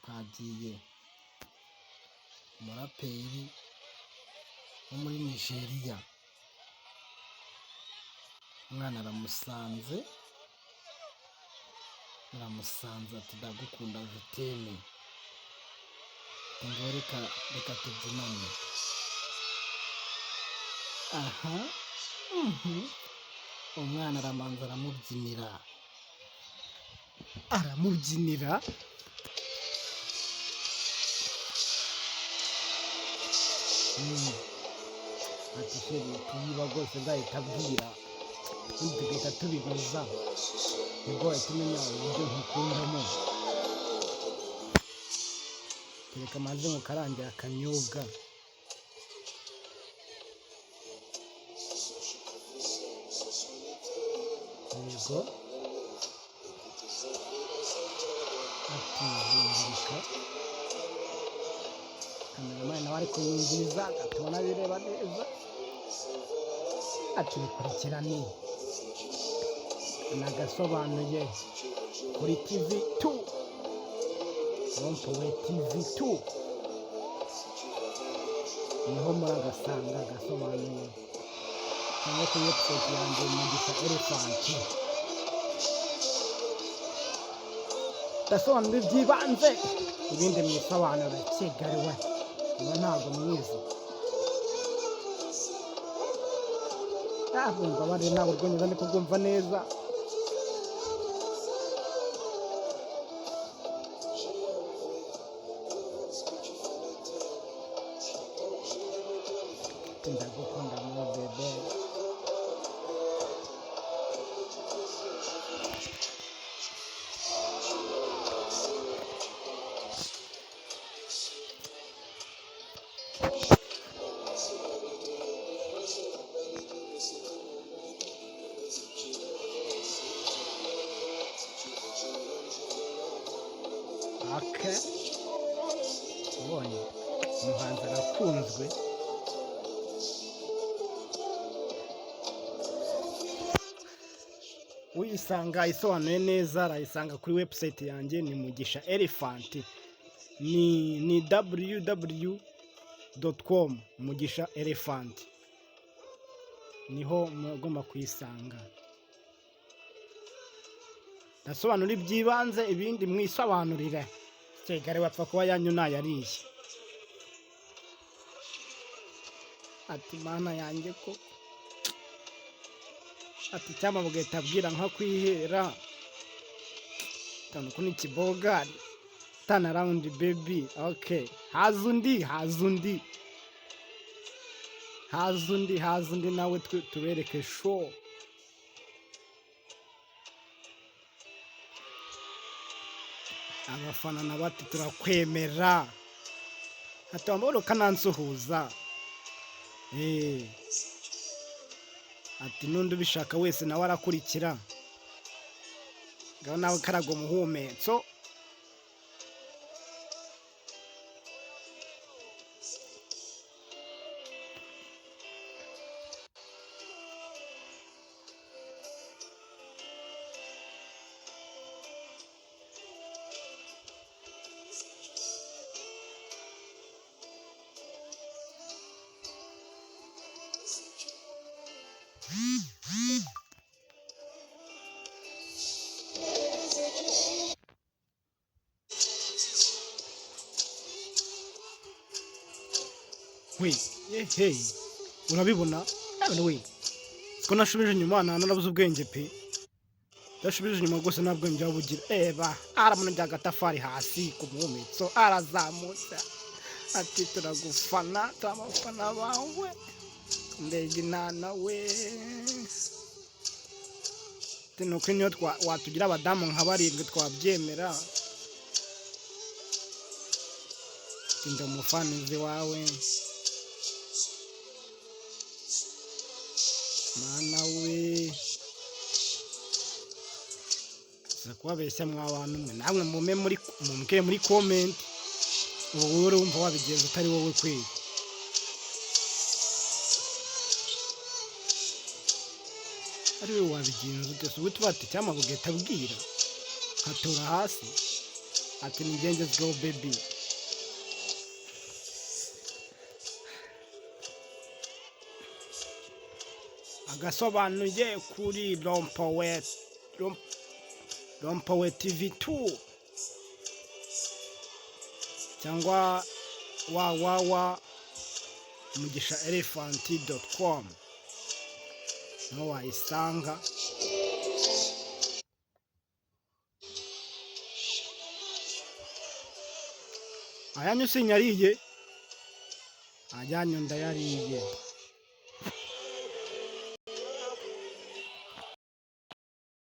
twagiye. Umuraperi wo muri Nigeria, umwana aramusanze ati ndagukunda viteme, ngo reka tubyinane. Aha, umwana aramanza aramubyinira ati sheri tuyiba rwose nzahita abwira tugahita tubinoza, nibwo wahita umenya uburyo nkukundamo. Reka maze mukarangira akanyobwa. Yego ati zingirika, kameramani nawe ari kunyinjiriza atubona bireba neza, ati bikurikirane nagasobanuye kuri TV2, Rompuwe TV2 niho muragasanga gasobanuye, cyangwa kuri website yanjye Mugisha Elephant. Ndasobanura iby'ibanze, ibindi mwisobanura Kigali we, niba ntabwo mwizi. Ndabumva bari ntabwo rwonyine ndi kubwumva neza. Ndagukunda mu bebe. Ake ubonye umuhanzi arakunzwe. Uyisanga isobanuye neza arayisanga kuri website yanjye ni Mugisha Elephant, ni www.com Mugisha Elephant, niho mugomba kuyisanga. Ndasobanura iby'ibanze, ibindi mwisobanurire Kigali wapfa kuba yanyu nayariye. Ati mana yanjye ko ati cyama bugahita abwira nka kwihera tanuko ni kibogari turn around baby. Okay, haza undi nawe tubereke show. Abafana nabati turakwemera, ati wamboro kanansuhuza. Ati nundi ubishaka wese nawe arakurikira, ngaho nawe karago muhumetso. We, hey, urabibona? We, siko nashubije inyuma narabuze ubwenge pe. Ndashubije inyuma rwose nta bwenge bugira. Eba, aramuntu by'agatafari hasi ku muhumetso arazamutse. Ati turagufana, turamufana bawe. Ndege nana we. Nuko niyo watugira abadamu nka barindwi twabyemera. Tinda umufanizi wawe. Mana we. Zakubabeshya mwabantu mwe namwe mumke muri comment. Ubu urumva wabigenza utari wowe kwe. Ari we wabigenza utese ubutubati cyama bugeta bwira. Hatura hasi. ati ni ngengezweho baby. Agasobanuye kuri Rompowe TV2 cyangwa www.mugishaelephant.com no wayisanga. Ayanyu sinyariye, ayanyu ndayariye.